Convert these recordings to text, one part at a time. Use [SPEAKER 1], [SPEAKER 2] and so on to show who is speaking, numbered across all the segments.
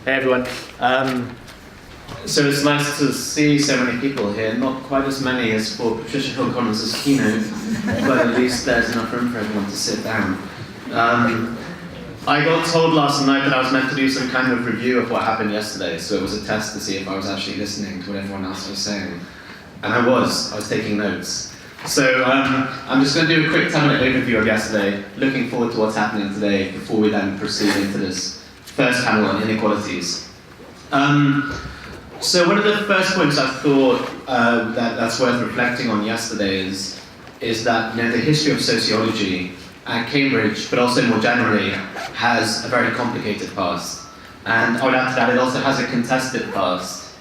[SPEAKER 1] Hey everyone. So it's nice to see so many people here, not quite as many as for Patricia Hill-Collins's keynote, but at least there's enough room for everyone to sit down. I got told last night that I was meant to do some kind of review of what happened yesterday, so it was a test to see if I was actually listening to what everyone else was saying. And I was taking notes. So I'm just going to do a quick 10-minute overview of yesterday, looking forward to what's happening today before we then proceed into this first panel on inequalities. So one of the first points I thought that's worth reflecting on yesterday is that the history of sociology at Cambridge, but also more generally, has a very complicated past. And I would add to that, it also has a contested past.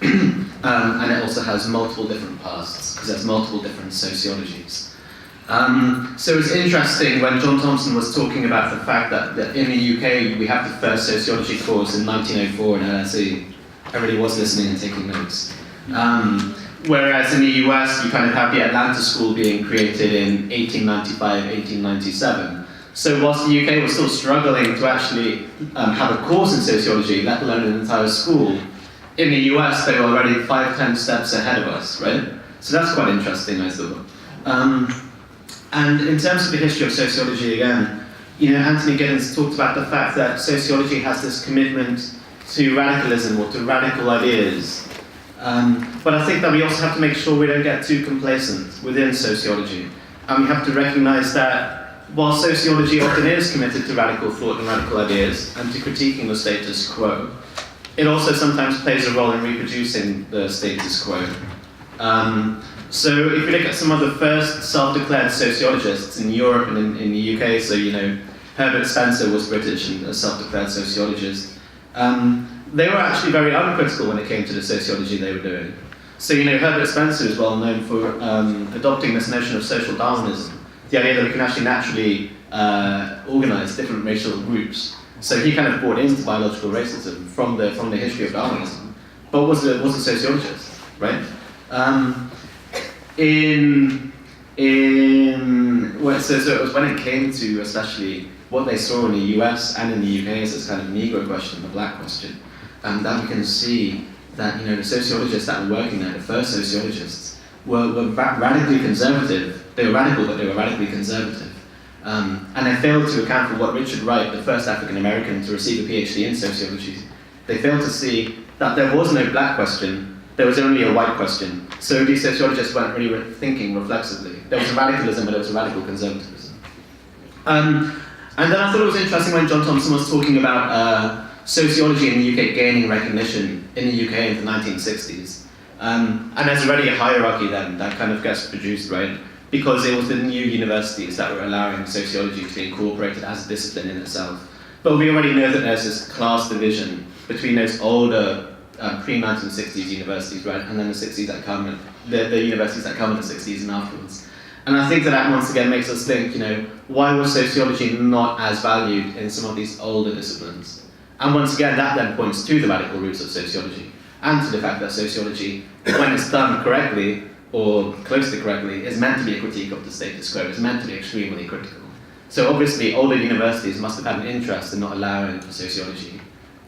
[SPEAKER 1] And it also has multiple different pasts, because there's multiple different sociologies. So it's interesting when John Thompson was talking about the fact that in the UK we have the first sociology course in 1904 in LSE. I really was listening and taking notes. Whereas in the US you kind of have the Atlanta School being created in 1895, 1897. So whilst the UK was still struggling to actually have a course in sociology, let alone an entire school, in the US they were already 5-10 steps ahead of us, right? So that's quite interesting, I thought. And in terms of the history of sociology again, Anthony Giddens talked about the fact that sociology has this commitment to radicalism or to radical ideas. But I think that we also have to make sure we don't get too complacent within sociology. And we have to recognize that while sociology often is committed to radical thought and radical ideas and to critiquing the status quo, it also sometimes plays a role in reproducing the status quo. So if we look at some of the first self-declared sociologists in Europe and in the UK, so Herbert Spencer was British and a self-declared sociologist, they were actually very uncritical when it came to the sociology they were doing. So Herbert Spencer is well known for adopting this notion of social Darwinism, the idea that we can actually naturally organize different racial groups. So he kind of brought into biological racism from the history of Darwinism, but was a sociologist, right? So it was when it came to especially what they saw in the US and in the UK as this kind of Negro question, the black question, that we can see that the sociologists that were working there, the first sociologists, were radically conservative. They were radical, but they were radically conservative. And they failed to account for what Richard Wright, the first African American to receive a PhD in sociology, they failed to see that there was no black question, there was only a white question. So these sociologists weren't really thinking reflexively. There was a radicalism, but there was a radical conservatism. And then I thought it was interesting when John Thompson was talking about sociology in the UK gaining recognition in the UK in the 1960s. And there's already a hierarchy then that kind of gets produced, right? Because it was the new universities that were allowing sociology to be incorporated as a discipline in itself. But we already know that there's this class division between those older pre-1960s universities, right, and then the 60s that come, the universities that come in the 60s and afterwards. And I think that once again makes us think, why was sociology not as valued in some of these older disciplines? And once again, that then points to the radical roots of sociology, and to the fact that sociology, when it's done correctly, or close to correctly, is meant to be a critique of the status quo, it's meant to be extremely critical. So obviously, older universities must have had an interest in not allowing for sociology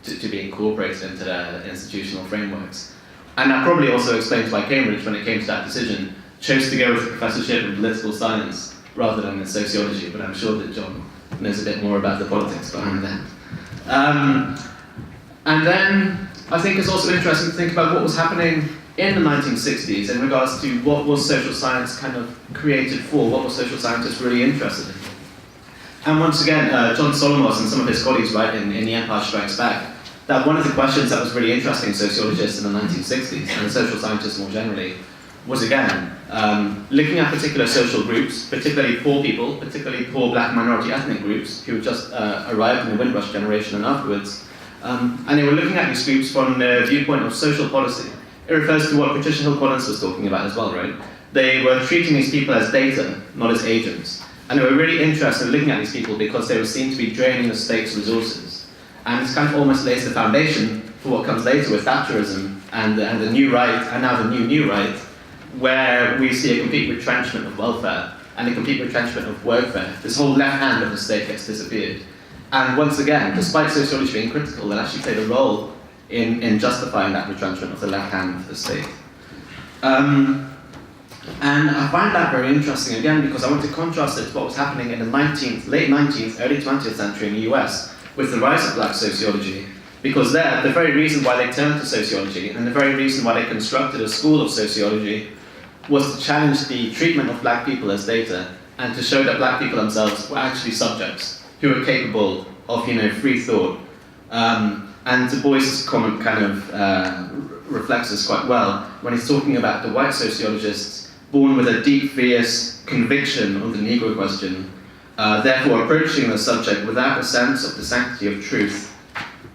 [SPEAKER 1] to be incorporated into their institutional frameworks. And that probably also explains why Cambridge, when it came to that decision, chose to go with a professorship in political science rather than in sociology, but I'm sure that John knows a bit more about the politics behind that. And then I think it's also interesting to think about what was happening in the 1960s in regards to what was social science kind of created for, what were social scientists really interested in. And once again, John Solomos and some of his colleagues write in The Empire Strikes Back that one of the questions that was really interesting to sociologists in the 1960s, and social scientists more generally, was again, looking at particular social groups, particularly poor people, particularly poor black minority ethnic groups who had just arrived in the Windrush generation and afterwards, and they were looking at these groups from the viewpoint of social policy. It refers to what Patricia Hill-Collins was talking about as well, right? They were treating these people as data, not as agents. And they were really interested in looking at these people because they were seen to be draining the state's resources. And this kind of almost lays the foundation for what comes later with Thatcherism and the new right, and now the new right, where we see a complete retrenchment of welfare and a complete retrenchment of workfare. This whole left hand of the state gets disappeared. And once again, despite sociology being critical, they'll actually played a role in justifying that retrenchment of the left hand of the state. And I find that very interesting, again, because I want to contrast it to what was happening in the late 19th, early 20th century in the US with the rise of black sociology. Because there, the very reason why they turned to sociology and the very reason why they constructed a school of sociology was to challenge the treatment of black people as data and to show that black people themselves were actually subjects who were capable of, free thought. And Du Bois' comment kind of reflects this quite well when he's talking about the white sociologists born with a deep, fierce conviction on the Negro question, therefore approaching the subject without a sense of the sanctity of truth,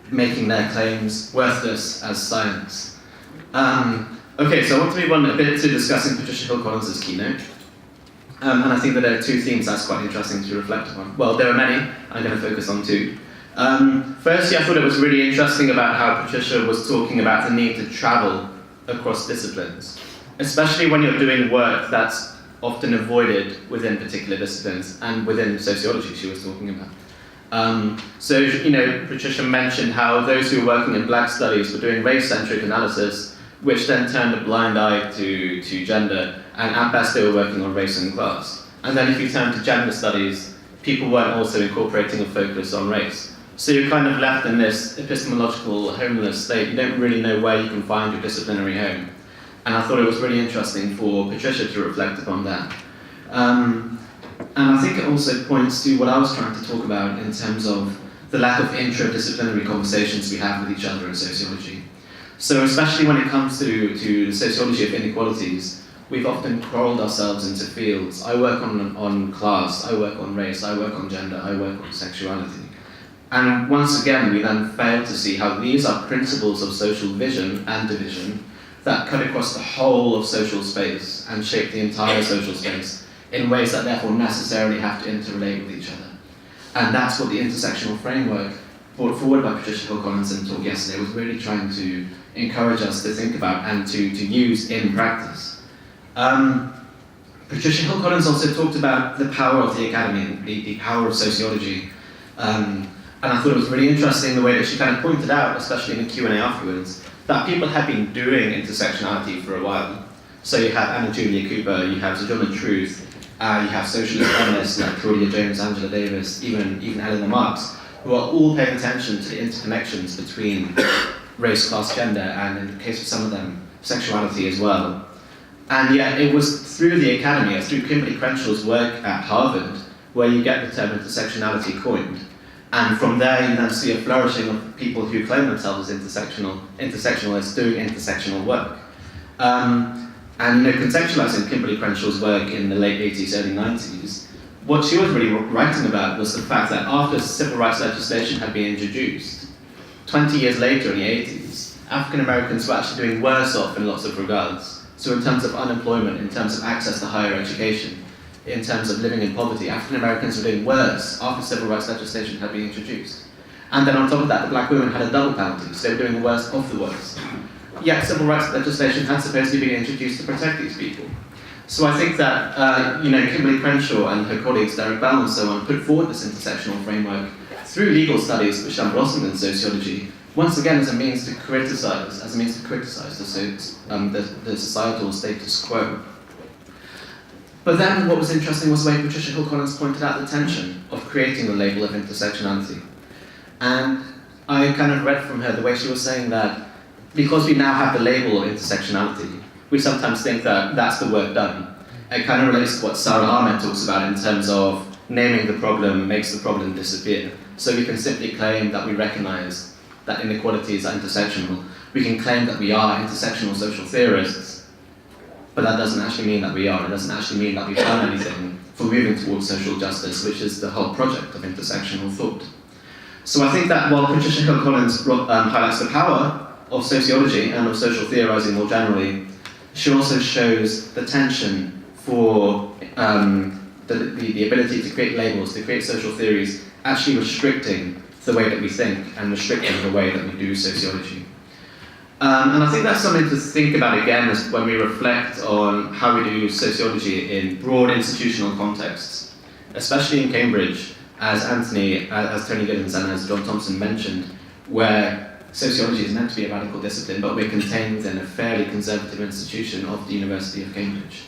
[SPEAKER 1] making their claims worthless as science. Okay, so I want to move on a bit to discussing Patricia Hill Collins' keynote. And I think that there are two themes that's quite interesting to reflect upon. Well, there are many. I'm going to focus on two. Firstly, I thought it was really interesting about how Patricia was talking about the need to travel across disciplines, especially when you're doing work that's often avoided within particular disciplines, and within sociology she was talking about. Patricia mentioned how those who were working in black studies were doing race-centric analysis, which then turned a blind eye to gender, and at best they were working on race and class. And then if you turn to gender studies, people weren't also incorporating a focus on race. So you're kind of left in this epistemological homeless state. You don't really know where you can find your disciplinary home. And I thought it was really interesting for Patricia to reflect upon that. And I think it also points to what I was trying to talk about in terms of the lack of interdisciplinary conversations we have with each other in sociology. So especially when it comes to the sociology of inequalities, we've often quarreled ourselves into fields. I work on class, I work on race, I work on gender, I work on sexuality. And once again, we then fail to see how these are principles of social vision and division that cut across the whole of social space and shape the entire social space in ways that therefore necessarily have to interrelate with each other. And that's what the intersectional framework brought forward by Patricia Hill Collins in talk yesterday was really trying to encourage us to think about and to use in practice. Patricia Hill Collins also talked about the power of the academy, the power of sociology. And I thought it was really interesting the way that she kind of pointed out, especially in the Q&A afterwards, that people have been doing intersectionality for a while. So you have Anna Julia Cooper, you have Sojourner Truth, you have socialist feminists like Claudia Jones, Angela Davis, even Eleanor Marx, who are all paying attention to the interconnections between race, class, gender, and in the case of some of them, sexuality as well. And yet it was through the academy, through Kimberly Crenshaw's work at Harvard, where you get the term intersectionality coined. And from there you then see a flourishing of people who claim themselves as intersectionalists doing intersectional work. And contextualizing Kimberly Crenshaw's work in the late 80s, early 90s, what she was really writing about was the fact that after civil rights legislation had been introduced, 20 years later in the 80s, African Americans were actually doing worse off in lots of regards. So in terms of unemployment, in terms of access to higher education, in terms of living in poverty, African Americans were doing worse after civil rights legislation had been introduced. And then on top of that, the black women had a double penalty, so they were doing the worst of the worst. Yet civil rights legislation had supposedly been introduced to protect these people. So I think that Kimberly Crenshaw and her colleagues, Derek Bell and so on, put forward this intersectional framework through legal studies which have blossomed in sociology, once again as a means to criticize, the societal status quo. But then what was interesting was the way Patricia Hill Collins pointed out the tension of creating the label of intersectionality. And I kind of read from her the way she was saying that because we now have the label of intersectionality, we sometimes think that that's the work done. It kind of relates to what Sarah Ahmed talks about in terms of naming the problem makes the problem disappear. So we can simply claim that we recognize that inequalities are intersectional. We can claim that we are intersectional social theorists, but that doesn't actually mean that we are. It doesn't actually mean that we've done anything for moving towards social justice, which is the whole project of intersectional thought. So I think that while Patricia Hill Collins highlights the power of sociology and of social theorizing more generally, she also shows the tension for the ability to create labels, to create social theories, actually restricting the way that we think and restricting the way that we do sociology. And I think that's something to think about again as when we reflect on how we do sociology in broad institutional contexts, especially in Cambridge, as Tony Giddens and as John Thompson mentioned, where sociology is meant to be a radical discipline, but we're contained within a fairly conservative institution of the University of Cambridge.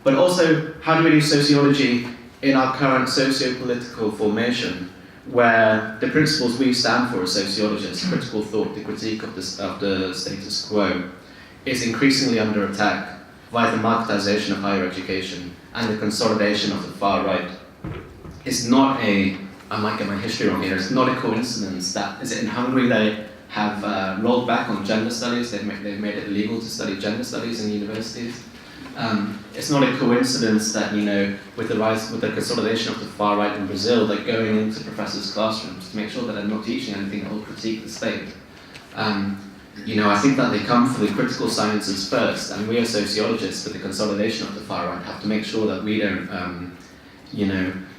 [SPEAKER 1] But also, how do we do sociology in our current socio-political formation, where the principles we stand for as sociologists, critical thought, the critique of the status quo, is increasingly under attack via the marketization of higher education and the consolidation of the far right. It's not I might get my history wrong here, it's not a coincidence that, is it in Hungary they have rolled back on gender studies, they've made it illegal to study gender studies in universities. It's not a coincidence that, with the consolidation of the far right in Brazil, they're going into professors' classrooms to make sure that they're not teaching anything that will critique the state. I think that they come for the critical sciences first, and we as sociologists, with the consolidation of the far right, have to make sure that we don't,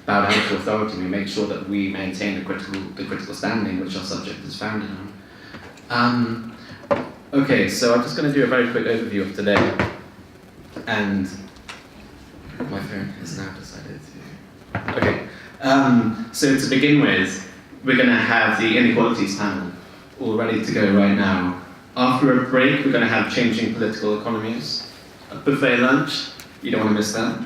[SPEAKER 1] bow down to authority. We make sure that we maintain the critical standing which our subject is founded on. Okay, so I'm just going to do a very quick overview of today. And my phone has now decided to... Okay, so to begin with, we're going to have the Inequalities panel all ready to go right now. After a break, we're going to have Changing Political Economies, a buffet lunch, you don't want to miss that,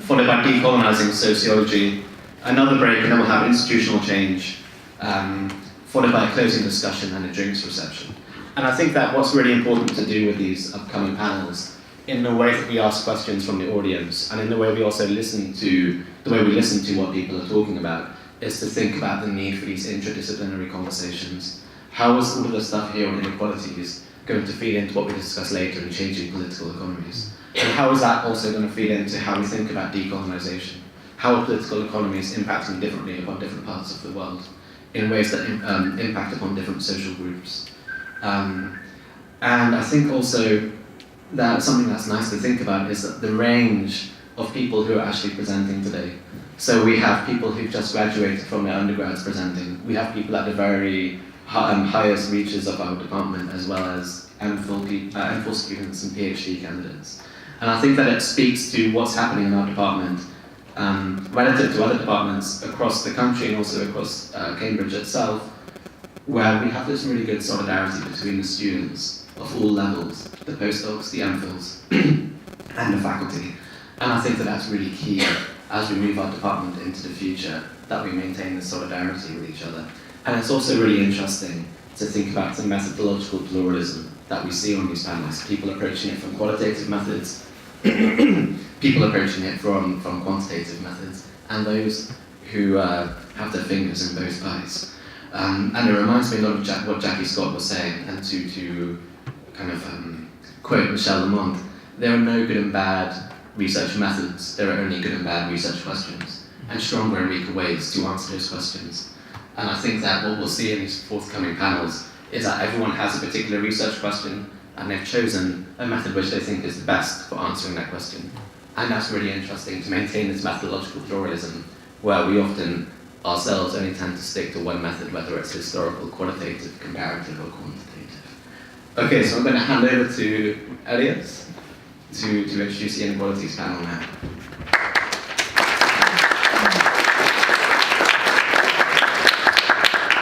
[SPEAKER 1] followed by Decolonizing Sociology, another break, and then we'll have Institutional Change, followed by a closing discussion and a drinks reception. And I think that what's really important to do with these upcoming panels, in the way that we ask questions from the audience, and in the way we also listen to what people are talking about, is to think about the need for these interdisciplinary conversations. How is all of the stuff here on inequalities going to feed into what we discuss later in Changing Political Economies? And how is that also going to feed into how we think about decolonization? How are political economies impacting differently upon different parts of the world in ways that impact upon different social groups? And I think also that something that's nice to think about is that the range of people who are actually presenting today. So we have people who've just graduated from their undergrads presenting. We have people at the very highest reaches of our department, as well as MPhil students and PhD candidates. And I think that it speaks to what's happening in our department relative to other departments across the country and also across Cambridge itself, where we have this really good solidarity between the students of all levels, the postdocs, the MPhils, and the faculty. And I think that that's really key as we move our department into the future, that we maintain this solidarity with each other. And it's also really interesting to think about the methodological pluralism that we see on these panels, people approaching it from qualitative methods, people approaching it from quantitative methods, and those who have their fingers in both pies. And it reminds me a lot of what Jackie Scott was saying, and to kind of quote Michel Lamont, there are no good and bad research methods, there are only good and bad research questions, and stronger and weaker ways to answer those questions. And I think that what we'll see in these forthcoming panels is that everyone has a particular research question, and they've chosen a method which they think is the best for answering that question. And that's really interesting, to maintain this methodological pluralism, where we often ourselves only tend to stick to one method, whether it's historical, qualitative, comparative, or quantitative. Okay, so I'm going to hand over to Elliot to introduce the Inequalities panel now.